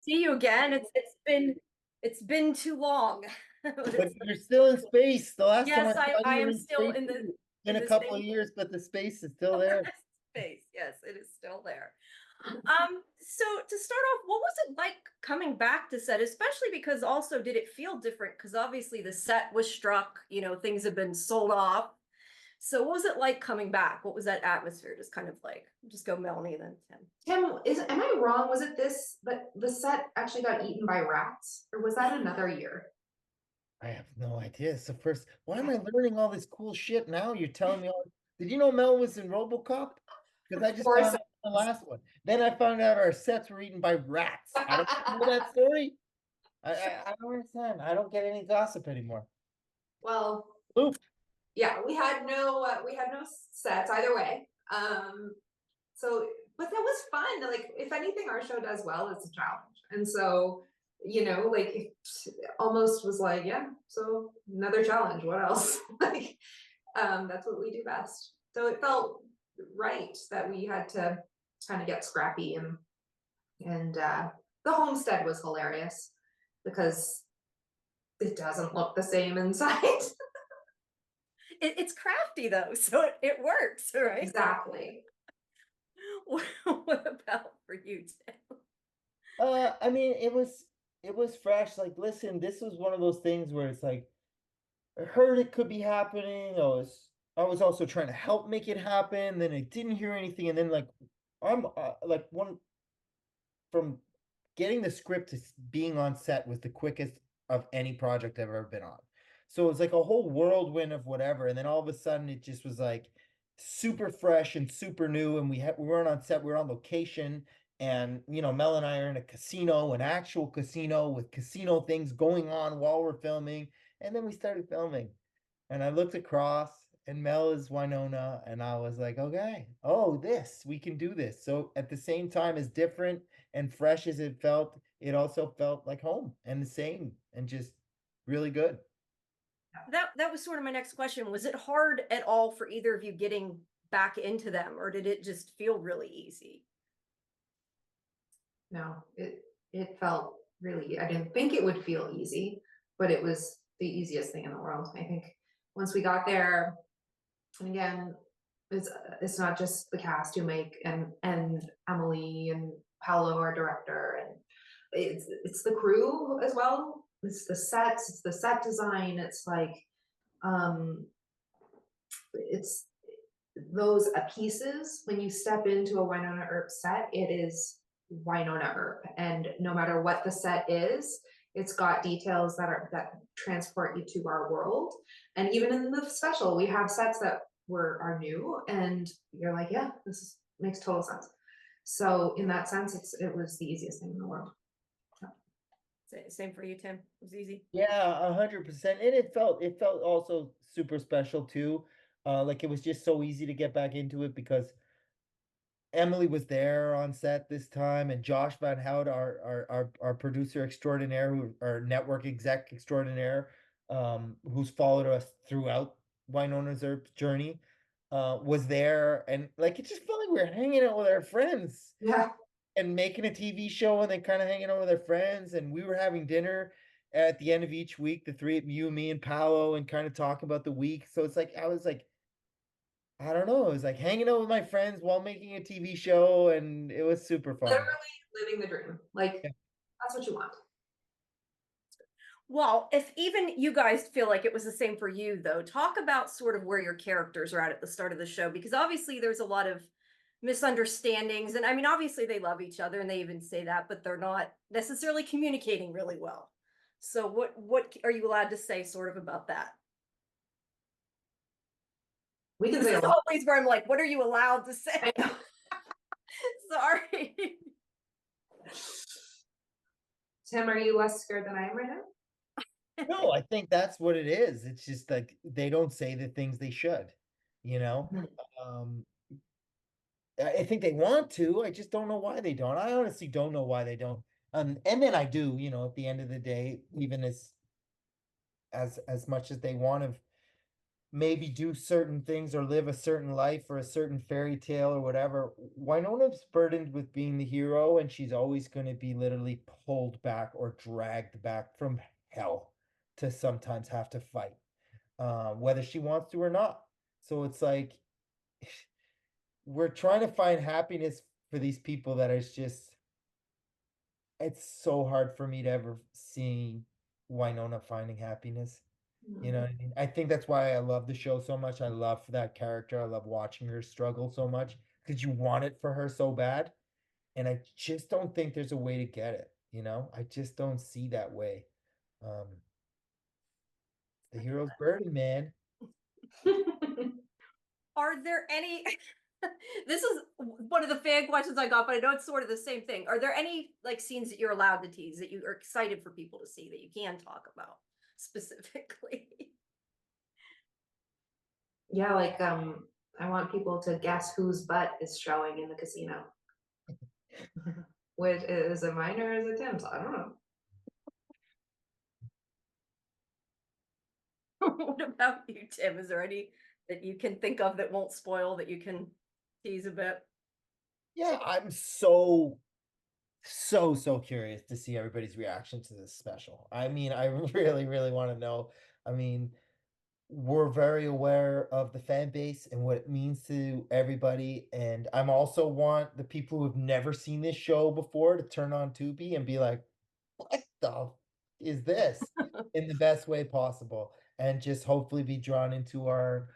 See you again. It's been too long. But you're still in space. The last time I Yes, saw I you were am in still space in the too. Been in a the couple same of years, but the space is still there. space. Yes, it is still there. So to start off, what was it like coming back to set, especially because also did it feel different? Because obviously the set was struck, things have been sold off. So what was it like coming back? What was that atmosphere just kind of like? Just go Melanie then Tim. Tim, am I wrong? Was it this, but the set actually got eaten by rats, or was that another year? I have no idea. It's the first. Why am I learning all this cool shit now? You're telling me all. Did you know Mel was in RoboCop? Because I Of just course. found out the last one. Then I found out our sets were eaten by rats. I don't know that story. I don't understand. I don't get any gossip anymore. Well, Oop. yeah, we had no sets either way. So but that was fun. Like if anything, our show does well, it's a challenge. And so, like it almost was like, yeah, so another challenge. What else? Like, that's what we do best. So it felt right that we had to kind of get scrappy and the homestead was hilarious because it doesn't look the same inside. It's crafty though, so it works, right? Exactly. What about for you, Tim? I mean, it was fresh. Like, listen, this was one of those things where it's like I heard it could be happening. I was also trying to help make it happen. Then I didn't hear anything, and then like I'm like one from getting the script to being on set was the quickest of any project I've ever been on. So it was like a whole whirlwind of whatever, and then all of a sudden it just was like super fresh and super new. And we weren't on set, we were on location, and Mel and I are in a casino, an actual casino with casino things going on while we're filming. And then we started filming, and I looked across, and Mel is Wynonna, and I was like, okay, oh, we can do this. So at the same time, as different and fresh as it felt, it also felt like home and the same and just really good. That was sort of my next question. Was it hard at all for either of you getting back into them, or did it just feel really easy? No, it felt really, I didn't think it would feel easy, but it was the easiest thing in the world. I think once we got there, and again, it's not just the cast who make and Emily and Paolo, our director, and it's the crew as well. It's the sets, it's the set design, it's like it's those pieces. When you step into a Wynonna Earp set, it is Wynonna Earp, and no matter what the set is, it's got details that transport you to our world. And even in the special, we have sets that are new, and you're like, yeah, makes total sense. So in that sense, it was the easiest thing in the world. Same for you, Tim. It was easy. Yeah, 100%. And it felt also super special too. Like it was just so easy to get back into it because Emily was there on set this time, and Josh Van Hout, our producer extraordinaire, our network exec extraordinaire, who's followed us throughout Wynonna's Earp journey, was there, and like it just felt like we were hanging out with our friends Yeah. and making a TV show, and then kind of hanging out with our friends, and we were having dinner at the end of each week, the three, you, me, and Paolo, and kind of talking about the week. So it's like I was like I don't know. It was like hanging out with my friends while making a TV show, and it was super fun. Literally living the dream. Like, that's what you want. Well, if even you guys feel like it was the same for you, though, talk about sort of where your characters are at the start of the show, because obviously there's a lot of misunderstandings. And I mean, obviously they love each other and they even say that, but they're not necessarily communicating really well. So what are you allowed to say sort of about that? We can This say a is lot. always where I'm like, what are you allowed to say? Sorry. Tim, are you less scared than I am right now? No, I think that's what it is. It's just like they don't say the things they should, you know? Um, I think they want to. I just don't know why they don't. I honestly don't know why they don't. And then I do, at the end of the day, even as much as they want to maybe do certain things or live a certain life or a certain fairy tale or whatever. Wynona's burdened with being the hero, and she's always going to be literally pulled back or dragged back from hell to sometimes have to fight, whether she wants to or not. So it's like we're trying to find happiness for these people that is just, it's so hard for me to ever see Wynonna finding happiness. You know what I mean? I think that's why I love the show so much. I love that character. I love watching her struggle so much because you want it for her so bad. And I just don't think there's a way to get it, you know? I just don't see that way. Um, the hero's burden, man. Are there any this is one of the fan questions I got, but I know it's sort of the same thing. Are there any like scenes that you're allowed to tease that you are excited for people to see that you can talk about specifically? Yeah, like I want people to guess whose butt is showing in the casino. Which is it mine or is it Tim's? I don't know. What about you, Tim? Is there any that you can think of that won't spoil that you can tease a bit? Yeah, I'm so curious to see everybody's reaction to this special. I mean, I really want to know. I mean, we're very aware of the fan base and what it means to everybody. And I'm also want the people who have never seen this show before to turn on Tubi and be like, what the is this in the best way possible? And just hopefully be drawn into our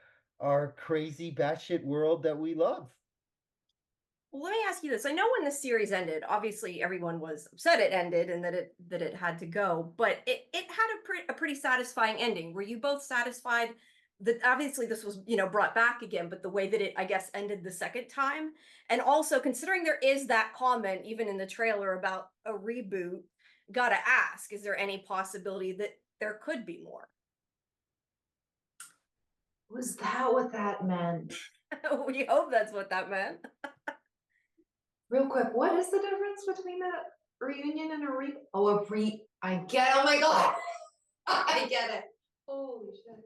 crazy batshit world that we love. Well, let me ask you this. I know when the series ended, obviously everyone was upset it ended and that it had to go, but it had a pretty satisfying ending. Were you both satisfied that obviously this was, you know, brought back again, but the way that it, I guess, ended the second time? And also considering there is that comment even in the trailer about a reboot, gotta ask, is there any possibility that there could be more? Was that what that meant? We hope that's what that meant. Real quick, what is the difference between a reunion and a I get oh my god. I get it. Holy shit.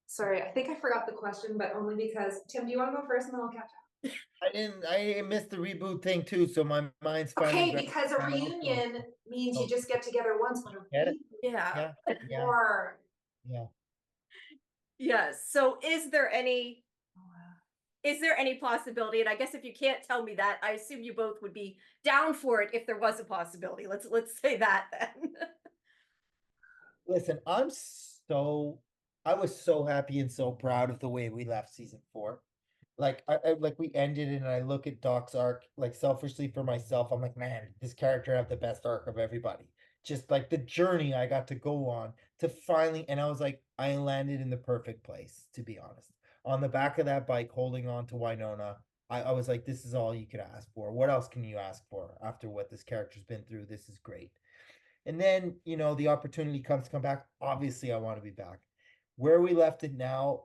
Sorry, I think I forgot the question, but only because Tim, do you want to go first and then I'll catch up? I missed the reboot thing too, so my mind's finally Okay, because a grabbed now, so- reunion means you so- just get together once, but a Get it? reboot Yeah. Yeah, more. yeah. Yes. So is there any possibility, and I guess if you can't tell me that, I assume you both would be down for it if there was a possibility. Let's say that then. Listen, I was so happy and so proud of the way we left season 4. Like like we ended and I look at Doc's arc, like selfishly for myself, I'm like, man, this character had the best arc of everybody. Just like the journey I got to go on to finally, and I was like, I landed in the perfect place, to be honest. On the back of that bike, holding on to Wynonna, I was like, this is all you could ask for. What else can you ask for after what this character's been through? This is great. And then, you know, the opportunity comes to come back. Obviously, I want to be back. Where we left it now,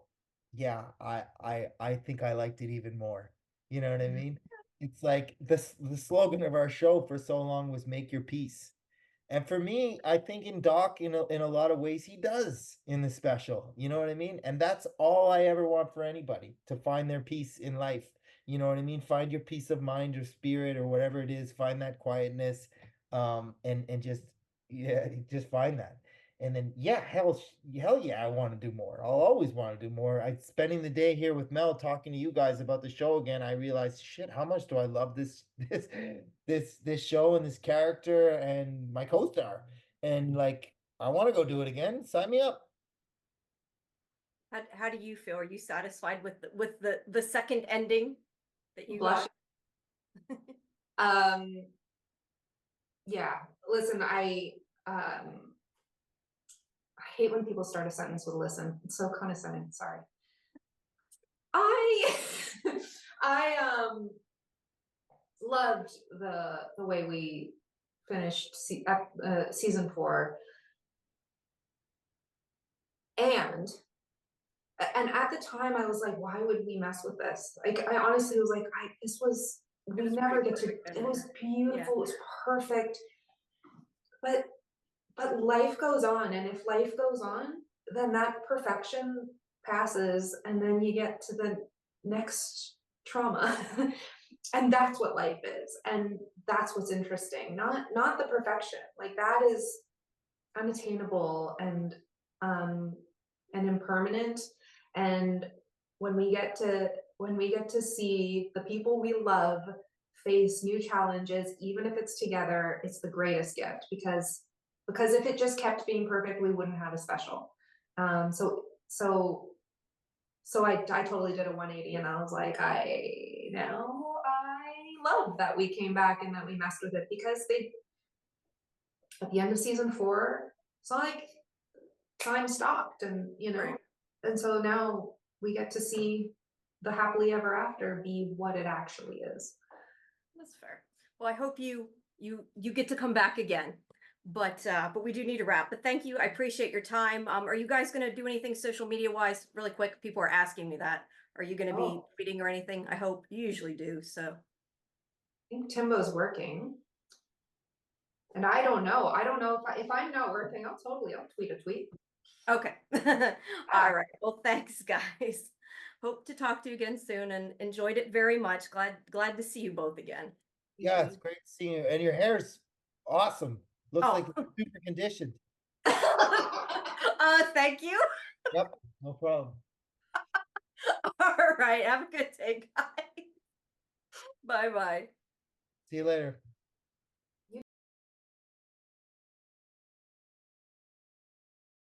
yeah, I think I liked it even more. You know what I mean? It's like the slogan of our show for so long was make your peace. And for me, I think in Doc, in a lot of ways, he does in the special. You know what I mean? And that's all I ever want for anybody, to find their peace in life. You know what I mean? Find your peace of mind or spirit or whatever it is. Find that quietness, and just, yeah, just find that. And then, yeah, hell yeah, I want to do more. I'll always want to do more. I spending the day here with Mel talking to you guys about the show again. I realized, shit, how much do I love this show and this character and my co-star. And like, I want to go do it again. Sign me up. How do you feel? Are you satisfied with the second ending that you Blush. got? Yeah. Listen, I hate when people start a sentence with listen. It's so condescending. Sorry. I I loved the way we finished season 4, and at the time I was like, why would we mess with this? Like, I honestly was like, this was, we was never pretty get to, perfect, it was beautiful, yeah. it was perfect, but life goes on, and if life goes on, then that perfection passes, and then you get to the next trauma. And that's what life is, and that's what's interesting, not the perfection. Like, that is unattainable and impermanent. And when we get to see the people we love face new challenges, even if it's together, it's the greatest gift, because if it just kept being perfect, we wouldn't have a special. So I totally did a 180, and I was like, I love that we came back and that we messed with it, because they, at the end of season 4, it's not like time stopped, and Right. and so now we get to see the happily ever after be what it actually is. That's fair. Well, I hope you get to come back again. But we do need to wrap. But thank you. I appreciate your time. Are you guys gonna do anything social media wise really quick? People are asking me that. Are you gonna be Oh. tweeting or anything? I hope you usually do. So I think Timbo's working. And I don't know if I'm not working, I'll tweet a tweet. okay. All right. Well, thanks, guys. Hope to talk to you again soon, and enjoyed it very much. Glad to see you both again. Yeah, it's great seeing you. And your hair's awesome. Looks Oh. like it's super conditioned. Thank you. Yep, no problem. All right. Have a good day, guys. Bye bye. See you later.